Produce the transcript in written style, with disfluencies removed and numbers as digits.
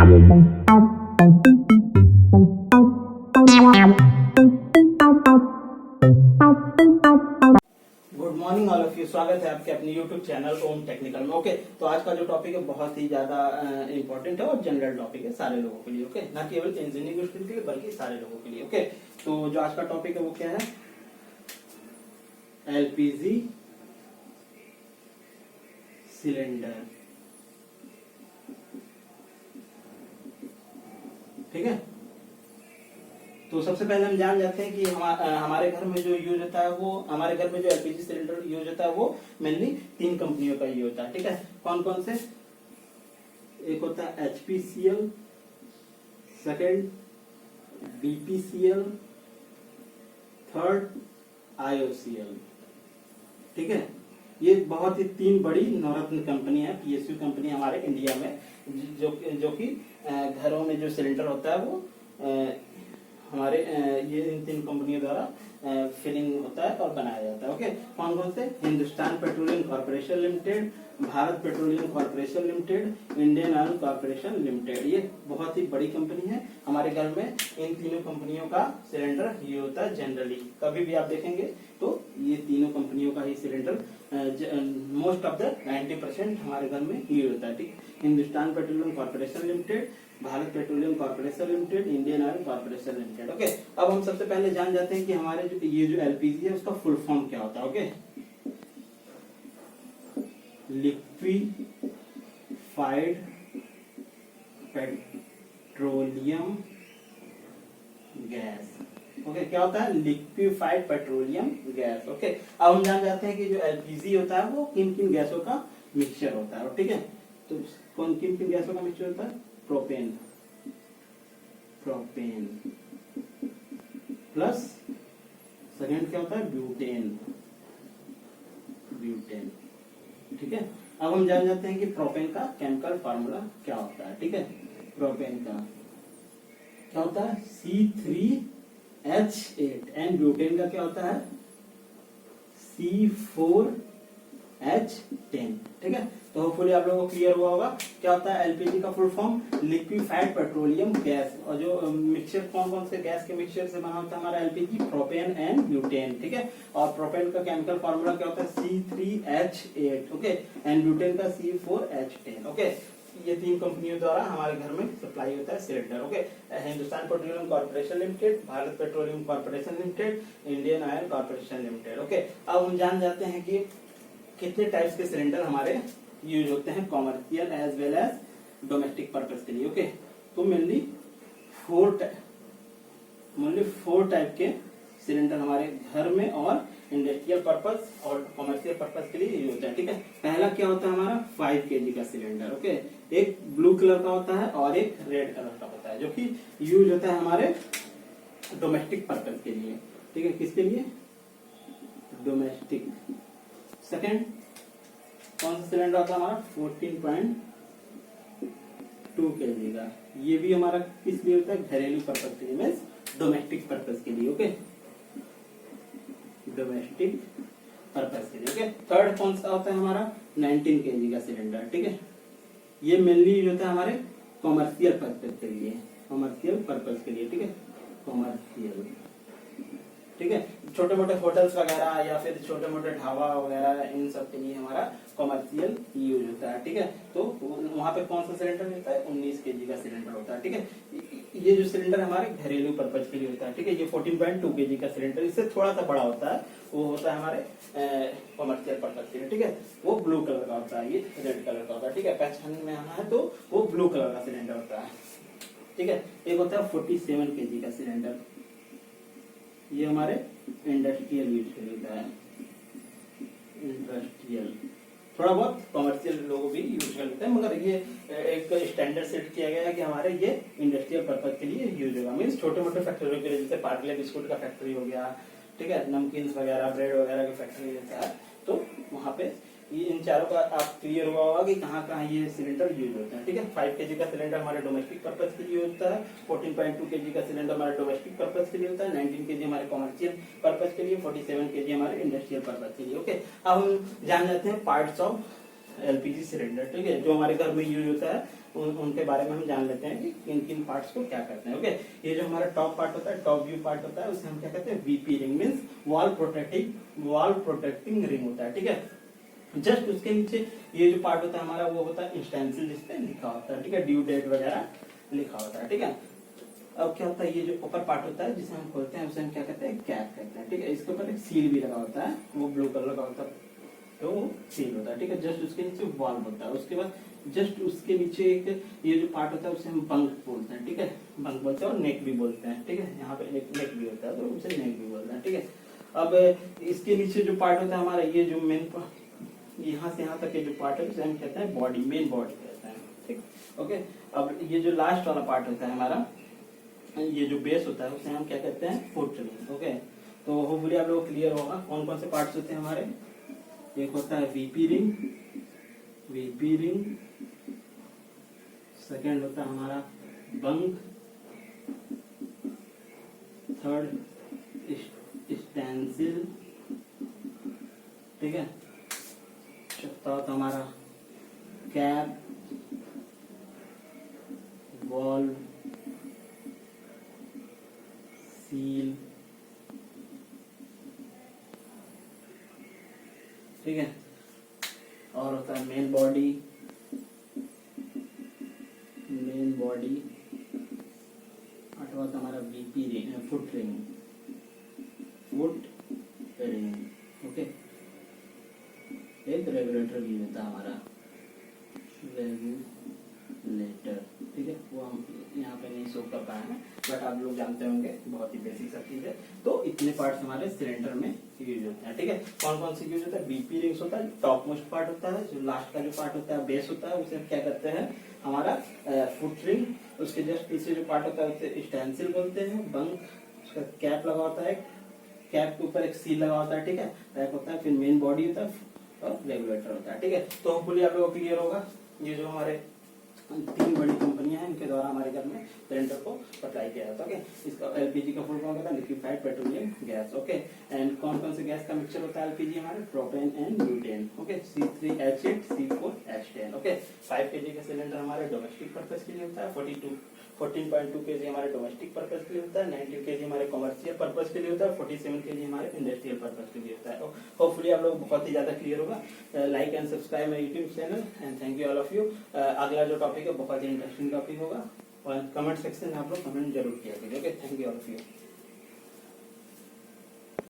Good morning all of you. स्वागत है आपके अपने यूट्यूब चैनल ओम टेक्निकल में। ओके, तो आज का जो टॉपिक है बहुत ही ज्यादा इंपॉर्टेंट है और जनरल टॉपिक है सारे लोगों के लिए। ओके, ना केवल इंजीनियरिंग स्टूडेंट के लिए बल्कि सारे लोगों के लिए। ओके, तो जो आज का टॉपिक है वो क्या है? LPG cylinder. ठीक है, तो सबसे पहले हम जान जाते हैं कि हमारे घर में जो यूज होता है वो, हमारे घर में जो एलपीजी सिलेंडर यूज होता है वो मेनली 3 कंपनियों का यूज होता है। ठीक है, कौन कौन से? एक होता है HPCL, second BPCL, third IOCL. ठीक है, ये बहुत ही 3 बड़ी नवरत्न कंपनी है, पीएसयू कंपनी हमारे इंडिया में, जो कि घरों में जो सिलेंडर होता है वो हमारे ये इन 3 कंपनियों द्वारा फिलिंग होता है और बनाया जाता है। ओके, कौन कौन से? Hindustan petroleum corporation limited, Bharat petroleum corporation limited, Indian oil corporation limited. ये बहुत ही बड़ी कंपनी है। हमारे घर में इन तीनों कंपनियों का सिलेंडर ये होता है जनरली। कभी भी आप देखेंगे तो ये तीनों कंपनियों का ही सिलेंडर मोस्ट ऑफ द 90% हमारे घर में यूज होता है। ठीक, Hindustan petroleum corporation limited, Bharat petroleum corporation limited, Indian oil corporation limited. Okay, अब हम सबसे पहले जान जाते हैं कि हमारे ये जो एलपीजी है उसका फुल फॉर्म क्या होता है। Okay, liquefied petroleum gas. Okay, क्या होता है? Liquefied petroleum gas. ओके, अब हम जान जाते हैं कि जो एलपीजी होता है वो किन किन गैसों का मिक्सचर होता है। ठीक है, तो कौन किन किन गैसों का मिक्सचर होता है? प्रोपेन प्लस सेकेंड क्या होता है? ब्यूटेन। ठीक है, अब हम जान जाते हैं कि प्रोपेन का केमिकल फार्मूला क्या होता है। ठीक है, प्रोपेन का क्या होता है? C3H8 एंड ब्यूटेन का क्या होता है? C4H10। ठीक है, तो होपफुली आप लोगों को क्लियर हुआ होगा क्या होता है एलपीजी का full form. Liquefied petroleum gas. और जो मिक्सचर कौन कौन से गैस के मिक्सचर से बना होता है हमारा एलपीजी? Propane and butane. ठीक है, और प्रोपेन का केमिकल फार्मूला क्या होता है? C3H8। ओके, एंड ब्यूटेन का C4H10। ओके, ये 3 कंपनियों द्वारा हमारे घर में सप्लाई होता है cylinder. Okay, Hindustan petroleum corporation limited, Bharat petroleum corporation limited, Indian oil corporation limited. Okay, अब हम जान जाते हैं कि कितने टाइप्स के सिलेंडर हमारे यूज होते हैं commercial as well as domestic purpose के लिए। ओके, तो मेनली 4 टाइप के सिलेंडर हमारे घर में और इंडस्ट्रियल पर्पस और कॉमर्शियल पर्पस के लिए यूज होता है। ठीक है, पहला क्या होता है हमारा? 5 kg का सिलेंडर। ओके, एक ब्लू कलर का होता है और एक रेड कलर का होता है, जो कि यूज होता है हमारे डोमेस्टिक पर्पस के लिए। ठीक है, किसके लिए? डोमेस्टिक। सेकेंड कौन सा सिलेंडर होता है हमारा? 14.2 kg का। ये भी हमारा किस लिए होता है? घरेलू पर्पस के लिए, मीन्स डोमेस्टिक पर्पस के लिए। ओके, डोमेस्टिक पर्पस के लिए। ओके, थर्ड कौन सा होता है हमारा? 19 kg का सिलेंडर। ठीक है, ये मेनली यूज होता है हमारे कॉमर्शियल पर्पस के लिए। ठीक है, कॉमर्शियल। ठीक है, छोटे मोटे होटल्स वगैरह या फिर छोटे मोटे ढाबा वगैरह इन सब के लिए हमारा कॉमर्शियल यूज होता है। ठीक है, तो वहां पे कौन सा सिलेंडर मिलता है? 19 kg का सिलेंडर होता है। ठीक है, ये जो सिलेंडर हमारे घरेलू पर्पज के लिए होता है। ठीक है, ये 14.2 kg का सिलेंडर इससे थोड़ा सा बड़ा होता है, वो होता है हमारे कॉमर्शियल पर्पज के लिए। ठीक है, वो ब्लू कलर का होता है, ये रेड कलर का होता है। ठीक है, पहचान में आना है तो वो ब्लू कलर का सिलेंडर होता है। ठीक है, एक होता है 47 kg का सिलेंडर, ये हमारे इंडस्ट्रियल यूज के लिए होता है। इंडस्ट्रियल, थोड़ा बहुत कॉमर्शियल लोग भी यूज कर लेते हैं, मगर ये एक स्टैंडर्ड सेट किया गया है कि हमारे ये इंडस्ट्रियल पर्पज के लिए यूज होगा। मीन्स छोटे मोटे फैक्ट्रियों के लिए, जैसे पार्ले बिस्कुट का फैक्ट्री हो गया, ठीक है, नमकीन वगैरह, ब्रेड वगैरह की फैक्ट्री जैसा है, तो वहाँ पे ये इन चारों का आप क्लियर हुआ होगा कि कहाँ कहाँ ये सिलेंडर यूज होता है। ठीक है, 5 kg का सिलेंडर हमारे डोमेस्टिक पर्पज के लिए होता है, 14.2 kg का सिलेंडर हमारे डोमेस्टिक पर्पज के लिए होता है, 19 kg हमारे कॉमर्शियल पर्पज के लिए, 47 kg हमारे इंडस्ट्रियल पर्पज के लिए। ओके, अब हम जान जाते हैं पार्ट्स ऑफ एलपीजी सिलेंडर, ठीक है, जो हमारे घर में यूज होता है उनके बारे में हम जान लेते हैं कि किन किन पार्ट्स को क्या करते हैं। ओके, ये जो हमारा टॉप पार्ट होता है, टॉप व्यू पार्ट होता है, उसे हम क्या कहते हैं, VP ring, means wall protecting ring होता है, ठीक है। जस्ट उसके नीचे ये जो पार्ट होता है हमारा वो होता है इंस्टेंसिल, जिसपे लिखा होता है, ठीक है, ड्यू डेट वगैरह लिखा होता है, ठीक है। अब क्या होता है, ये जो ऊपर पार्ट होता है जिसे हम खोलते हैं उसे हम क्या कहते हैं, कैप कहते हैं, ठीक है। इसके ऊपर एक सील भी लगा होता है, वो ब्लू कलर का होता है, तो वो सील होता है, ठीक है। जस्ट उसके नीचे वॉल्व होता है, उसके बाद जस्ट उसके नीचे एक ये जो पार्ट होता है उसे हम बंक बोलते हैं, ठीक है, बंक बोलते हैं, और नेक भी बोलते हैं, ठीक है। यहाँ पे नेक भी होता है तो उसे नेक भी बोलते हैं, ठीक है। अब इसके नीचे जो पार्ट होता है हमारा, ये जो मेन यहाँ से यहाँ तक के जो पार्ट है उसे हम कहते हैं बॉडी, मेन बॉडी कहते हैं, ठीक। ओके, अब ये जो लास्ट वाला पार्ट होता है हमारा, ये जो बेस होता है उसे हम क्या कहते हैं, फुट रिंग। ओके, तो होपफुली आप लोग क्लियर होगा कौन कौन से पार्ट्स होते हैं हमारे। एक होता है वीपी रिंग, सेकंड होता है हमारा बंक, थर्ड स्टेंसिल, ठीक है, चौथा होता हमारा कैप, वॉल्व, सील, ठीक है, और होता है मेन बॉडी, आठवां होता हमारा VP ring, foot ring, okay. एक रेगुलेटर भी होता है हमारा, रेगुलेटर, ठीक है, वो हम यहाँ पे नहीं शो कर पाए हैं, बट आप लोग जानते होंगे, बहुत ही बेसिक सब चीज है। तो इतने पार्ट्स हमारे सिलेंडर में यूज होते हैं, ठीक है। कौन कौन से यूज होता है, बीपी रिंग्स होता है, टॉप मोस्ट पार्ट होता है, जो लास्ट का जो पार्ट होता है बेस होता है, उसे क्या करते हैं हमारा फुट रिंग, उसके जस्ट पीछे जो पार्ट होता है उसे स्टेंसिल बोलते हैं, बंक, उसका कैप लगा होता है, कैप के ऊपर एक सील लगा होता है, ठीक है, पैक होता है, फिर मेन बॉडी होता है और रेगुलेटर होता है, ठीक है। तो होपफुली आप लोगों को क्लियर होगा, ये जो हमारे 3 बड़ी कंपनियां हैं इनके द्वारा हमारे घर में सिलेंडर को सप्लाई किया जाता है। ओके, इसका एलपीजी का फुल फॉर्म होता है liquefied petroleum gas. Okay, and कौन कौन से गैस का मिक्सचर होता है एलपीजी हमारे, propane and butane. Okay, C3H8 C4H10। Okay, 5 KG का सिलेंडर हमारे डोमेस्टिक पर्पज के लिए होता है, 14.2 केजी हमारे डोमेस्टिक पर्पज के लिए होता है, 19 केजी हमारे कमर्शियल पर्पज के लिए होता है, 47 केजी हमारे इंडस्ट्रियल पर्पज के लिए होता है। होपफुली आप लोग बहुत ही ज्यादा क्लियर होगा। Like and subscribe my YouTube channel and thank you all of you. अगला जो टॉपिक है बहुत ही इंटरेस्टिंग टॉपिक होगा, और कमेंट सेक्शन में आप लोग कमेंट जरूर किया कीजिए। Okay, thank you all of you.